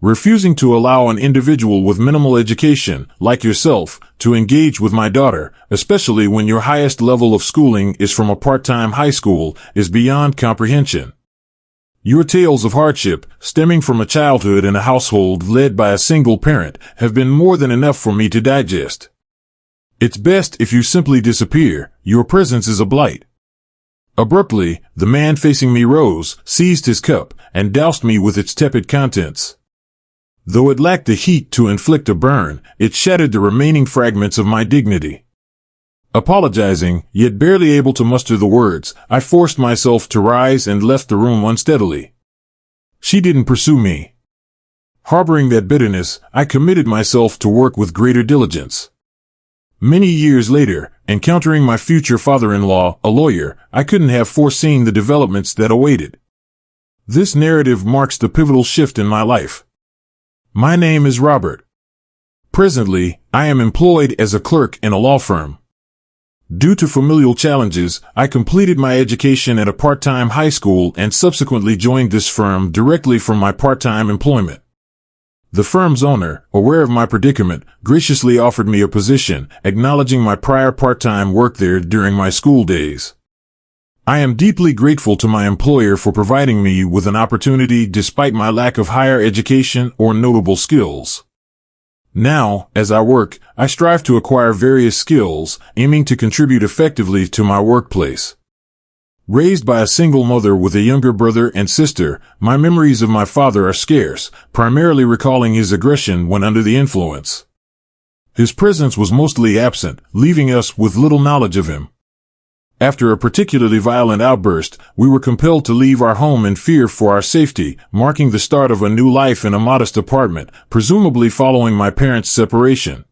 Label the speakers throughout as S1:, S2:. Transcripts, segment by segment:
S1: refusing to allow an individual with minimal education, like yourself, to engage with my daughter, especially when your highest level of schooling is from a part-time high school, is beyond comprehension. Your tales of hardship, stemming from a childhood in a household led by a single parent, have been more than enough for me to digest. It's best if you simply disappear. Your presence is a blight. Abruptly, the man facing me rose, seized his cup, and doused me with its tepid contents. Though it lacked the heat to inflict a burn, it shattered the remaining fragments of my dignity. Apologizing, yet barely able to muster the words, I forced myself to rise and left the room unsteadily. She didn't pursue me. Harboring that bitterness, I committed myself to work with greater diligence. Many years later, encountering my future father-in-law, a lawyer, I couldn't have foreseen the developments that awaited. This narrative marks the pivotal shift in my life. My name is Robert. Presently, I am employed as a clerk in a law firm. Due to familial challenges, I completed my education at a part-time high school and subsequently joined this firm directly from my part-time employment. The firm's owner, aware of my predicament, graciously offered me a position, acknowledging my prior part-time work there during my school days. I am deeply grateful to my employer for providing me with an opportunity despite my lack of higher education or notable skills. Now, as I work, I strive to acquire various skills, aiming to contribute effectively to my workplace. Raised by a single mother with a younger brother and sister, my memories of my father are scarce, primarily recalling his aggression when under the influence. His presence was mostly absent, leaving us with little knowledge of him. After a particularly violent outburst, we were compelled to leave our home in fear for our safety, marking the start of a new life in a modest apartment, presumably following my parents' separation.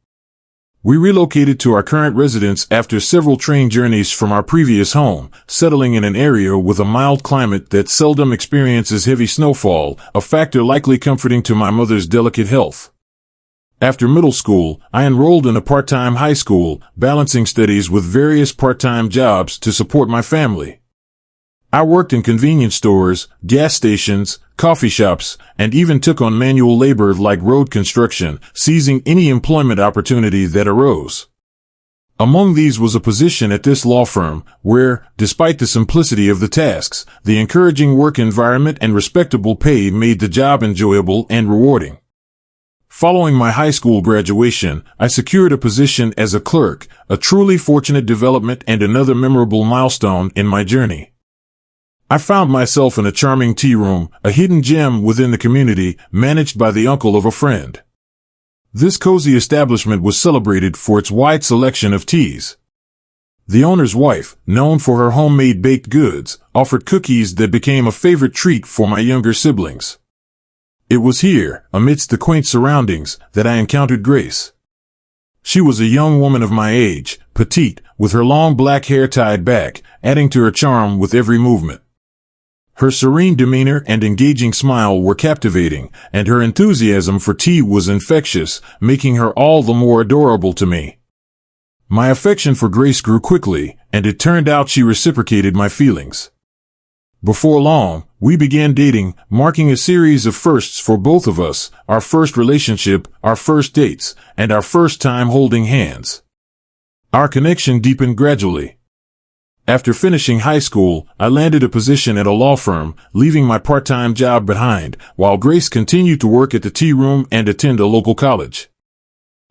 S1: We relocated to our current residence after several train journeys from our previous home, settling in an area with a mild climate that seldom experiences heavy snowfall, a factor likely comforting to my mother's delicate health. After middle school, I enrolled in a part-time high school, balancing studies with various part-time jobs to support my family. I worked in convenience stores, gas stations, coffee shops, and even took on manual labor like road construction, seizing any employment opportunity that arose. Among these was a position at this law firm, where, despite the simplicity of the tasks, the encouraging work environment and respectable pay made the job enjoyable and rewarding. Following my high school graduation, I secured a position as a clerk, a truly fortunate development and another memorable milestone in my journey. I found myself in a charming tea room, a hidden gem within the community, managed by the uncle of a friend. This cozy establishment was celebrated for its wide selection of teas. The owner's wife, known for her homemade baked goods, offered cookies that became a favorite treat for my younger siblings. It was here, amidst the quaint surroundings, that I encountered Grace. She was a young woman of my age, petite, with her long black hair tied back, adding to her charm with every movement. Her serene demeanor and engaging smile were captivating, and her enthusiasm for tea was infectious, making her all the more adorable to me. My affection for Grace grew quickly, and it turned out she reciprocated my feelings. Before long, we began dating, marking a series of firsts for both of us, our first relationship, our first dates, and our first time holding hands. Our connection deepened gradually. After finishing high school, I landed a position at a law firm, leaving my part-time job behind, while Grace continued to work at the tea room and attend a local college.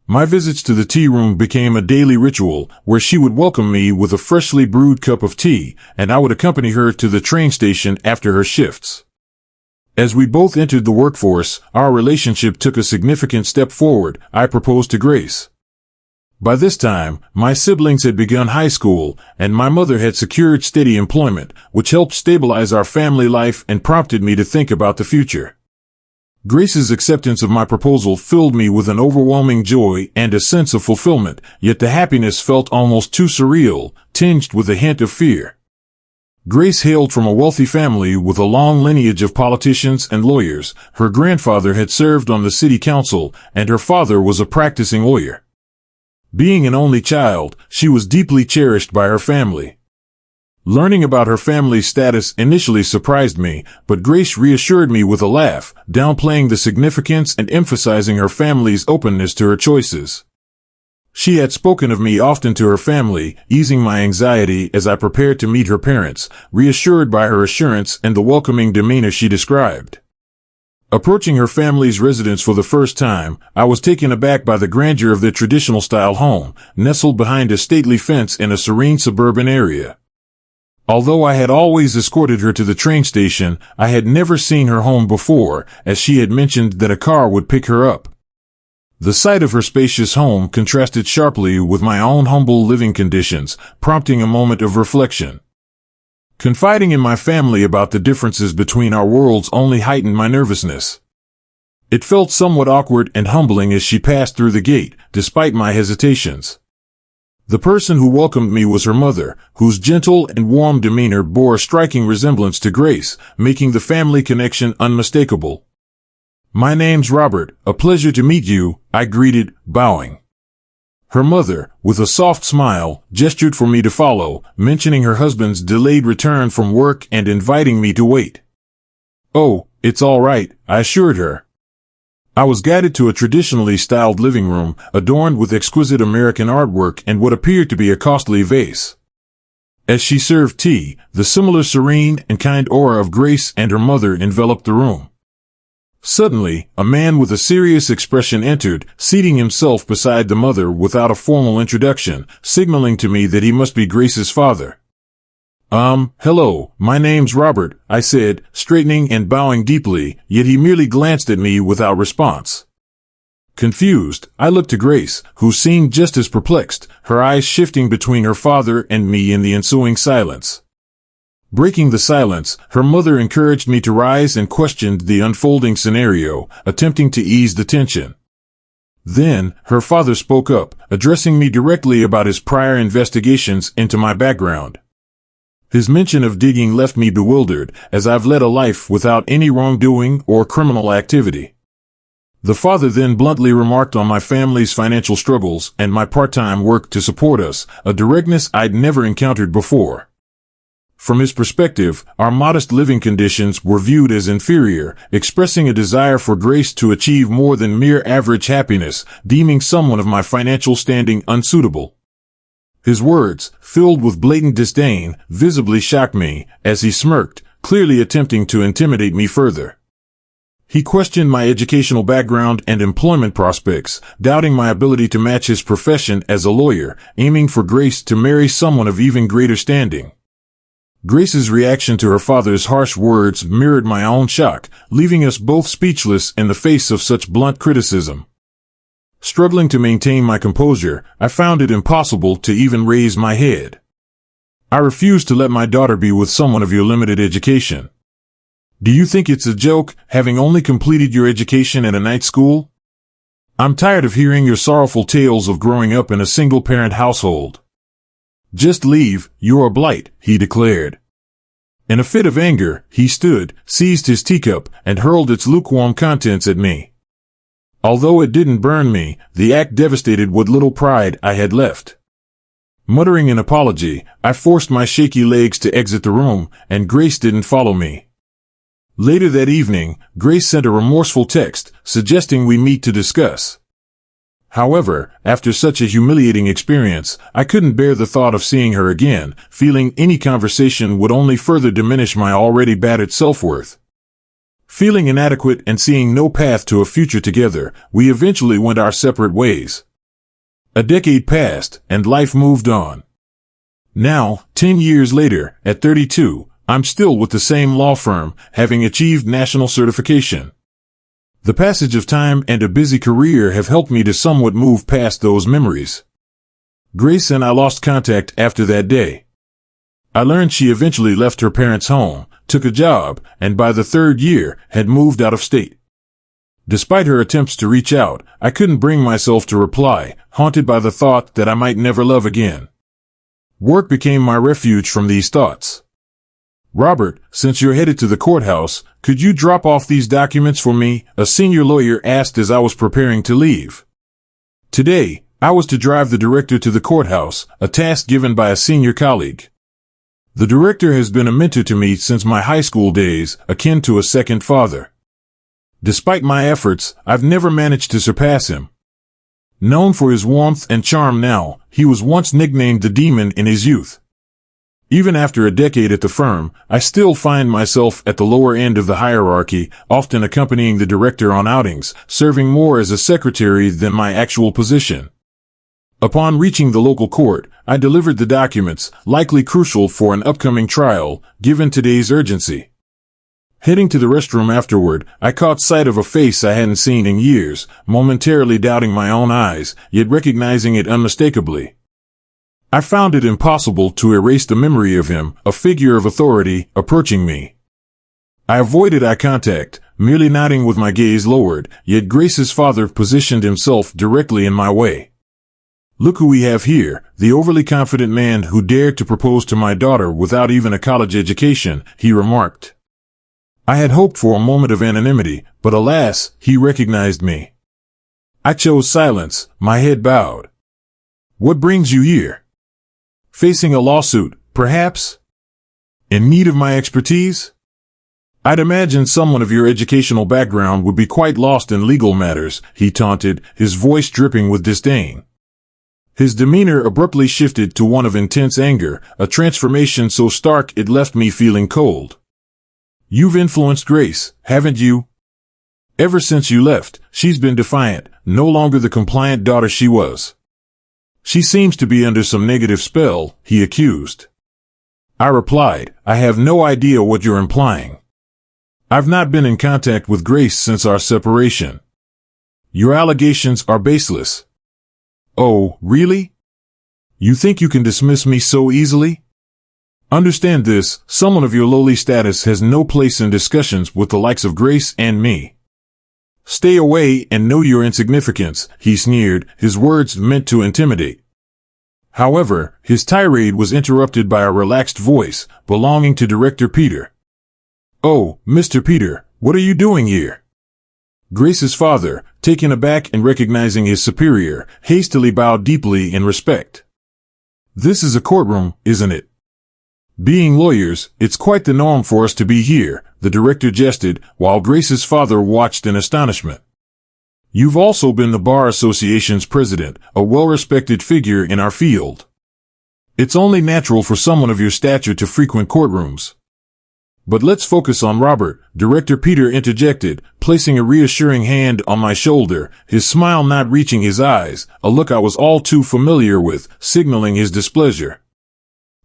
S1: My visits to the tea room became a daily ritual, where she would welcome me with a freshly brewed cup of tea, and I would accompany her to the train station after her shifts. As we both entered the workforce, our relationship took a significant step forward. I proposed to Grace. By this time, my siblings had begun high school, and my mother had secured steady employment, which helped stabilize our family life and prompted me to think about the future. Grace's acceptance of my proposal filled me with an overwhelming joy and a sense of fulfillment, yet the happiness felt almost too surreal, tinged with a hint of fear. Grace hailed from a wealthy family with a long lineage of politicians and lawyers. Her grandfather had served on the city council, and her father was a practicing lawyer. Being an only child, she was deeply cherished by her family. Learning about her family's status initially surprised me, but Grace reassured me with a laugh, downplaying the significance and emphasizing her family's openness to her choices. She had spoken of me often to her family, easing my anxiety as I prepared to meet her parents, reassured by her assurance and the welcoming demeanor she described. Approaching her family's residence for the first time, I was taken aback by the grandeur of their traditional-style home, nestled behind a stately fence in a serene suburban area. Although I had always escorted her to the train station, I had never seen her home before, as she had mentioned that a car would pick her up. The sight of her spacious home contrasted sharply with my own humble living conditions, prompting a moment of reflection. Confiding in my family about the differences between our worlds only heightened my nervousness. It felt somewhat awkward and humbling as she passed through the gate, despite my hesitations. The person who welcomed me was her mother, whose gentle and warm demeanor bore a striking resemblance to Grace, making the family connection unmistakable. "My name's Robert, a pleasure to meet you," I greeted, bowing. Her mother, with a soft smile, gestured for me to follow, mentioning her husband's delayed return from work and inviting me to wait. "Oh, it's all right," I assured her. I was guided to a traditionally styled living room, adorned with exquisite American artwork and what appeared to be a costly vase. As she served tea, the similar serene and kind aura of Grace and her mother enveloped the room. Suddenly, a man with a serious expression entered, seating himself beside the mother without a formal introduction, signaling to me that he must be Grace's father. Hello, my name's Robert," I said, straightening and bowing deeply, yet he merely glanced at me without response. Confused, I looked to Grace, who seemed just as perplexed, her eyes shifting between her father and me in the ensuing silence. Breaking the silence, her mother encouraged me to rise and questioned the unfolding scenario, attempting to ease the tension. Then, her father spoke up, addressing me directly about his prior investigations into my background. His mention of digging left me bewildered, as I've led a life without any wrongdoing or criminal activity. The father then bluntly remarked on my family's financial struggles and my part-time work to support us, a directness I'd never encountered before. From his perspective, our modest living conditions were viewed as inferior, expressing a desire for Grace to achieve more than mere average happiness, deeming someone of my financial standing unsuitable. His words, filled with blatant disdain, visibly shocked me, as he smirked, clearly attempting to intimidate me further. He questioned my educational background and employment prospects, doubting my ability to match his profession as a lawyer, aiming for Grace to marry someone of even greater standing. Grace's reaction to her father's harsh words mirrored my own shock, leaving us both speechless in the face of such blunt criticism. Struggling to maintain my composure, I found it impossible to even raise my head. "I refuse to let my daughter be with someone of your limited education. Do you think it's a joke, having only completed your education at a night school? I'm tired of hearing your sorrowful tales of growing up in a single-parent household. Just leave, you're a blight," he declared. In a fit of anger, he stood, seized his teacup, and hurled its lukewarm contents at me. Although it didn't burn me, the act devastated what little pride I had left. Muttering an apology, I forced my shaky legs to exit the room, and Grace didn't follow me. Later that evening, Grace sent a remorseful text, suggesting we meet to discuss. However, after such a humiliating experience, I couldn't bear the thought of seeing her again, feeling any conversation would only further diminish my already battered self-worth. Feeling inadequate and seeing no path to a future together, we eventually went our separate ways. A decade passed, and life moved on. Now, 10 years later, at 32, I'm still with the same law firm, having achieved national certification. The passage of time and a busy career have helped me to somewhat move past those memories. Grace and I lost contact after that day. I learned she eventually left her parents' home, took a job, and by the third year, had moved out of state. Despite her attempts to reach out, I couldn't bring myself to reply, haunted by the thought that I might never love again. Work became my refuge from these thoughts. "Robert, since you're headed to the courthouse, could you drop off these documents for me?" a senior lawyer asked as I was preparing to leave. Today, I was to drive the director to the courthouse, a task given by a senior colleague. The director has been a mentor to me since my high school days, akin to a second father. Despite my efforts, I've never managed to surpass him. Known for his warmth and charm now, he was once nicknamed the Demon in his youth. Even after a decade at the firm, I still find myself at the lower end of the hierarchy, often accompanying the director on outings, serving more as a secretary than my actual position. Upon reaching the local court, I delivered the documents, likely crucial for an upcoming trial, given today's urgency. Heading to the restroom afterward, I caught sight of a face I hadn't seen in years, momentarily doubting my own eyes, yet recognizing it unmistakably. I found it impossible to erase the memory of him, a figure of authority, approaching me. I avoided eye contact, merely nodding with my gaze lowered, yet Grace's father positioned himself directly in my way. "Look who we have here, the overly confident man who dared to propose to my daughter without even a college education," he remarked. I had hoped for a moment of anonymity, but alas, he recognized me. I chose silence, my head bowed. "What brings you here?" "Facing a lawsuit, perhaps? In need of my expertise?" "I'd imagine someone of your educational background would be quite lost in legal matters," he taunted, his voice dripping with disdain. His demeanor abruptly shifted to one of intense anger, a transformation so stark it left me feeling cold. "You've influenced Grace, haven't you? Ever since you left, she's been defiant, no longer the compliant daughter she was. She seems to be under some negative spell," he accused. I replied, "I have no idea what you're implying. I've not been in contact with Grace since our separation. Your allegations are baseless." "Oh, really? You think you can dismiss me so easily? Understand this, someone of your lowly status has no place in discussions with the likes of Grace and me. Stay away and know your insignificance," he sneered, his words meant to intimidate. However, his tirade was interrupted by a relaxed voice, belonging to Director Peter. "Oh, Mr. Peter, what are you doing here?" Grace's father, taken aback and recognizing his superior, hastily bowed deeply in respect. "This is a courtroom, isn't it? Being lawyers, it's quite the norm for us to be here," the director jested, while Grace's father watched in astonishment. "You've also been the Bar Association's president, a well-respected figure in our field. It's only natural for someone of your stature to frequent courtrooms." "But let's focus on Robert," Director Peter interjected, placing a reassuring hand on my shoulder, his smile not reaching his eyes, a look I was all too familiar with, signaling his displeasure.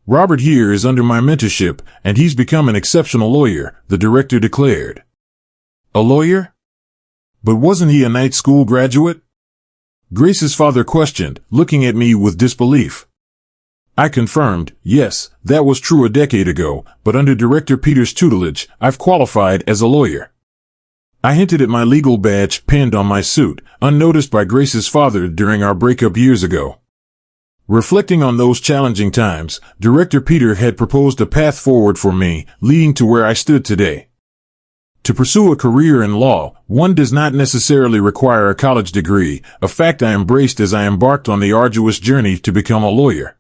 S1: "Robert here is under my mentorship, and he's become an exceptional lawyer," the director declared. "A lawyer? But wasn't he a night school graduate?" Grace's father questioned, looking at me with disbelief. I confirmed, "Yes, that was true a decade ago, but under Director Peter's tutelage, I've qualified as a lawyer." I hinted at my legal badge pinned on my suit, unnoticed by Grace's father during our breakup years ago. Reflecting on those challenging times, Director Peter had proposed a path forward for me, leading to where I stood today. To pursue a career in law, one does not necessarily require a college degree, a fact I embraced as I embarked on the arduous journey to become a lawyer.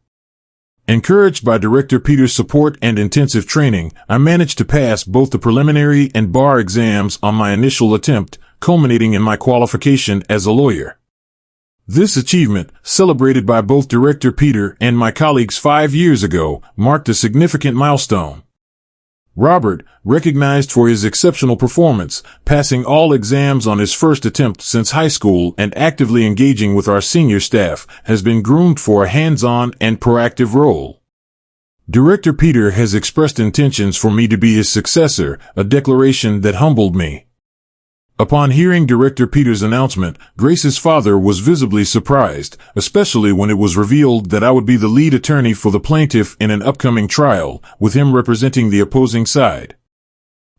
S1: Encouraged by Director Peter's support and intensive training, I managed to pass both the preliminary and bar exams on my initial attempt, culminating in my qualification as a lawyer. This achievement, celebrated by both Director Peter and my colleagues 5 years ago, marked a significant milestone. Robert, recognized for his exceptional performance, passing all exams on his first attempt since high school and actively engaging with our senior staff, has been groomed for a hands-on and proactive role. Director Peter has expressed intentions for me to be his successor, a declaration that humbled me. Upon hearing Director Peter's announcement, Grace's father was visibly surprised, especially when it was revealed that I would be the lead attorney for the plaintiff in an upcoming trial, with him representing the opposing side.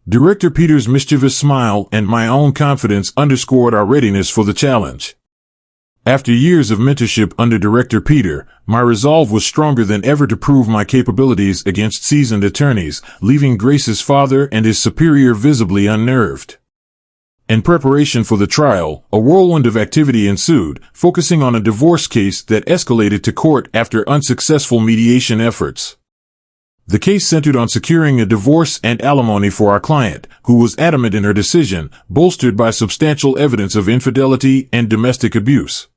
S1: Director Peter's mischievous smile and my own confidence underscored our readiness for the challenge. After years of mentorship under Director Peter, my resolve was stronger than ever to prove my capabilities against seasoned attorneys, leaving Grace's father and his superior visibly unnerved. In preparation for the trial, a whirlwind of activity ensued, focusing on a divorce case that escalated to court after unsuccessful mediation efforts. The case centered on securing a divorce and alimony for our client, who was adamant in her decision, bolstered by substantial evidence of infidelity and domestic abuse.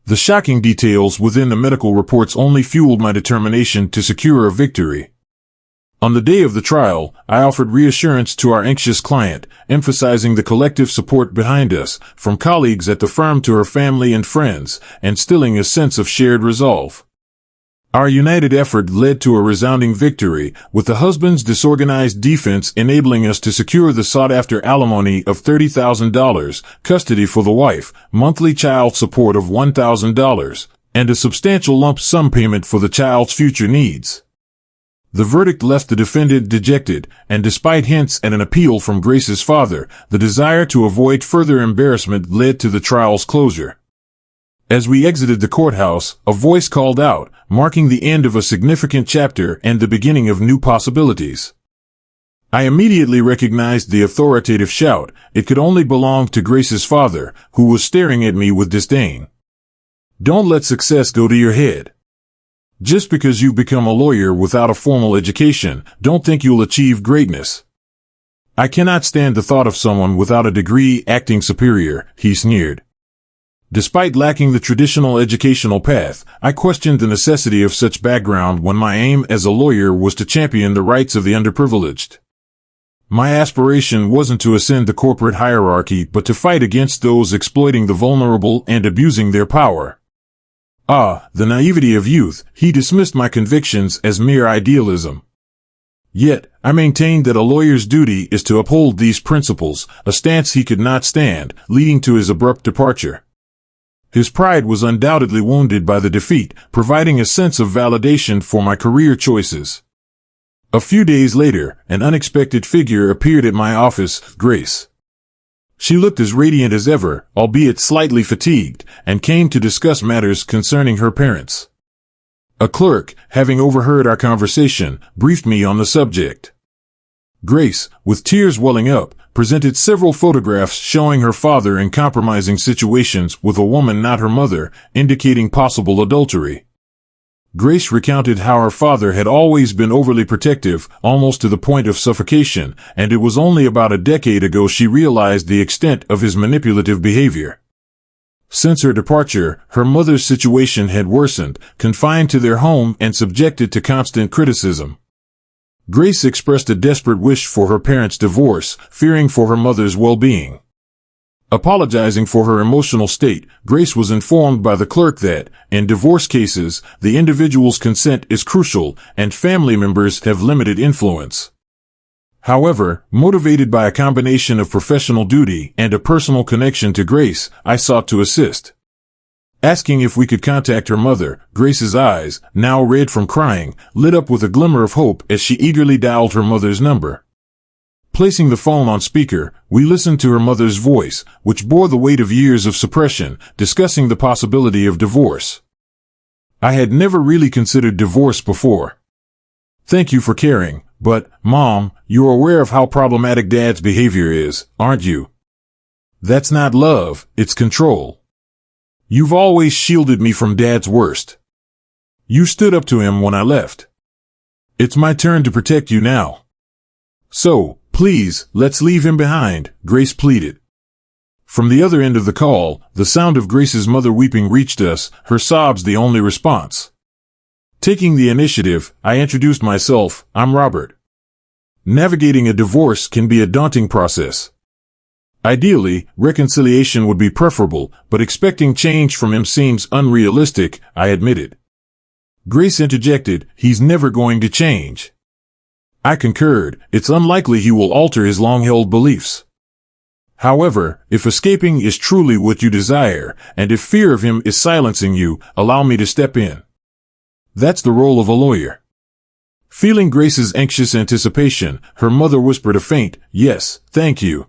S1: The shocking details within the medical reports only fueled my determination to secure a victory. On the day of the trial, I offered reassurance to our anxious client, emphasizing the collective support behind us, from colleagues at the firm to her family and friends, and instilling a sense of shared resolve. Our united effort led to a resounding victory, with the husband's disorganized defense enabling us to secure the sought-after alimony of $30,000, custody for the wife, monthly child support of $1,000, and a substantial lump sum payment for the child's future needs. The verdict left the defendant dejected, and despite hints at an appeal from Grace's father, the desire to avoid further embarrassment led to the trial's closure. As we exited the courthouse, a voice called out, marking the end of a significant chapter and the beginning of new possibilities. I immediately recognized the authoritative shout. It could only belong to Grace's father, who was staring at me with disdain. Don't let success go to your head. Just because you become a lawyer without a formal education, don't think you'll achieve greatness. I cannot stand the thought of someone without a degree acting superior, he sneered. Despite lacking the traditional educational path, I questioned the necessity of such background when my aim as a lawyer was to champion the rights of the underprivileged. My aspiration wasn't to ascend the corporate hierarchy but to fight against those exploiting the vulnerable and abusing their power. The naivety of youth. He dismissed my convictions as mere idealism. Yet, I maintained that a lawyer's duty is to uphold these principles, a stance he could not stand, leading to his abrupt departure. His pride was undoubtedly wounded by the defeat, providing a sense of validation for my career choices. A few days later, an unexpected figure appeared at my office, Grace. She looked as radiant as ever, albeit slightly fatigued, and came to discuss matters concerning her parents. A clerk, having overheard our conversation, briefed me on the subject. Grace, with tears welling up, presented several photographs showing her father in compromising situations with a woman not her mother, indicating possible adultery. Grace recounted how her father had always been overly protective, almost to the point of suffocation, and it was only about a decade ago she realized the extent of his manipulative behavior. Since her departure, her mother's situation had worsened, confined to their home and subjected to constant criticism. Grace expressed a desperate wish for her parents' divorce, fearing for her mother's well-being. Apologizing for her emotional state, Grace was informed by the clerk that, in divorce cases, the individual's consent is crucial, and family members have limited influence. However, motivated by a combination of professional duty and a personal connection to Grace, I sought to assist. Asking if we could contact her mother, Grace's eyes, now red from crying, lit up with a glimmer of hope as she eagerly dialed her mother's number. Placing the phone on speaker, we listened to her mother's voice, which bore the weight of years of suppression, discussing the possibility of divorce. I had never really considered divorce before. Thank you for caring, but, Mom, you're aware of how problematic Dad's behavior is, aren't you? That's not love, it's control. You've always shielded me from Dad's worst. You stood up to him when I left. It's my turn to protect you now. So, please, let's leave him behind, Grace pleaded. From the other end of the call, the sound of Grace's mother weeping reached us, her sobs the only response. Taking the initiative, I introduced myself. I'm Robert. Navigating a divorce can be a daunting process. Ideally, reconciliation would be preferable, but expecting change from him seems unrealistic, I admitted. Grace interjected, he's never going to change. I concurred, it's unlikely he will alter his long-held beliefs. However, if escaping is truly what you desire, and if fear of him is silencing you, allow me to step in. That's the role of a lawyer. Feeling Grace's anxious anticipation, her mother whispered a faint, yes, thank you.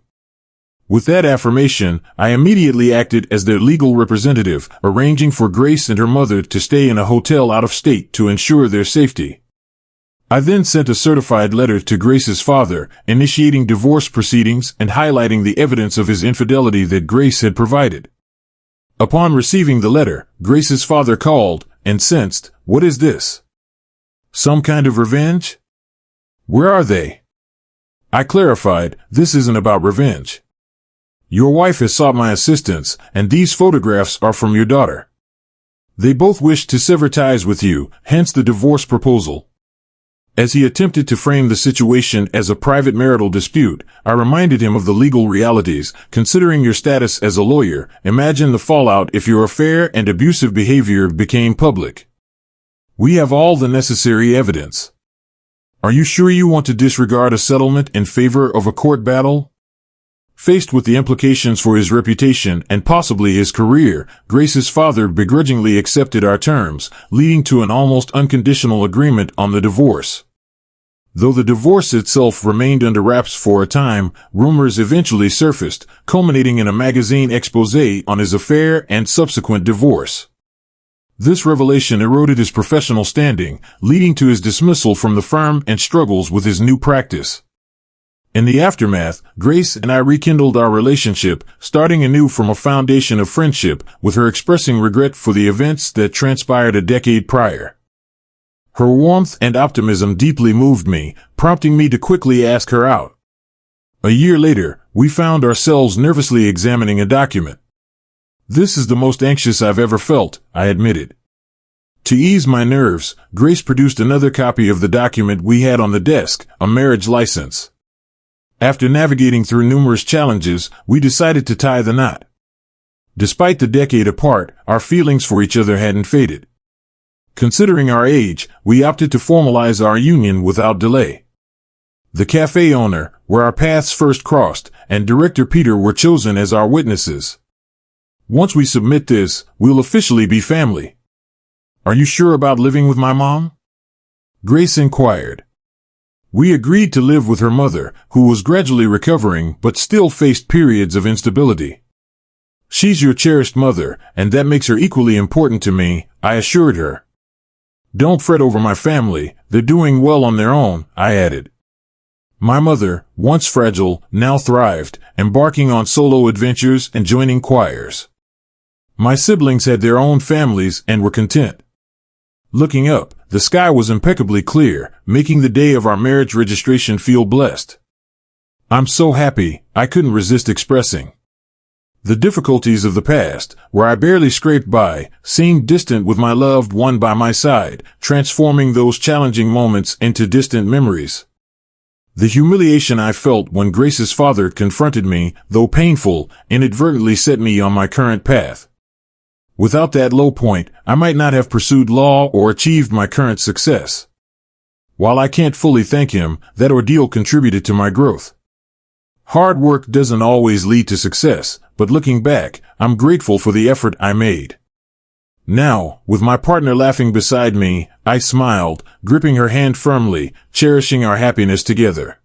S1: With that affirmation, I immediately acted as their legal representative, arranging for Grace and her mother to stay in a hotel out of state to ensure their safety. I then sent a certified letter to Grace's father, initiating divorce proceedings and highlighting the evidence of his infidelity that Grace had provided. Upon receiving the letter, Grace's father called and sensed, what is this? Some kind of revenge? Where are they? I clarified, this isn't about revenge. Your wife has sought my assistance, and these photographs are from your daughter. They both wish to sever ties with you, hence the divorce proposal. As he attempted to frame the situation as a private marital dispute, I reminded him of the legal realities. Considering your status as a lawyer, imagine the fallout if your affair and abusive behavior became public. We have all the necessary evidence. Are you sure you want to disregard a settlement in favor of a court battle? Faced with the implications for his reputation and possibly his career, Grace's father begrudgingly accepted our terms, leading to an almost unconditional agreement on the divorce. Though the divorce itself remained under wraps for a time, rumors eventually surfaced, culminating in a magazine expose on his affair and subsequent divorce. This revelation eroded his professional standing, leading to his dismissal from the firm and struggles with his new practice. In the aftermath, Grace and I rekindled our relationship, starting anew from a foundation of friendship, with her expressing regret for the events that transpired a decade prior. Her warmth and optimism deeply moved me, prompting me to quickly ask her out. A year later, we found ourselves nervously examining a document. This is the most anxious I've ever felt, I admitted. To ease my nerves, Grace produced another copy of the document we had on the desk, a marriage license. After navigating through numerous challenges, we decided to tie the knot. Despite the decade apart, our feelings for each other hadn't faded. Considering our age, we opted to formalize our union without delay. The cafe owner, where our paths first crossed, and director Peter were chosen as our witnesses. Once we submit this, we'll officially be family. Are you sure about living with my mom? Grace inquired. We agreed to live with her mother, who was gradually recovering but still faced periods of instability. She's your cherished mother, and that makes her equally important to me, I assured her. Don't fret over my family, they're doing well on their own, I added. My mother, once fragile, now thrived, embarking on solo adventures and joining choirs. My siblings had their own families and were content. Looking up, the sky was impeccably clear, making the day of our marriage registration feel blessed. I'm so happy, I couldn't resist expressing. The difficulties of the past, where I barely scraped by, seemed distant with my loved one by my side, transforming those challenging moments into distant memories. The humiliation I felt when Grace's father confronted me, though painful, inadvertently set me on my current path. Without that low point, I might not have pursued law or achieved my current success. While I can't fully thank him, that ordeal contributed to my growth. Hard work doesn't always lead to success, but looking back, I'm grateful for the effort I made. Now, with my partner laughing beside me, I smiled, gripping her hand firmly, cherishing our happiness together.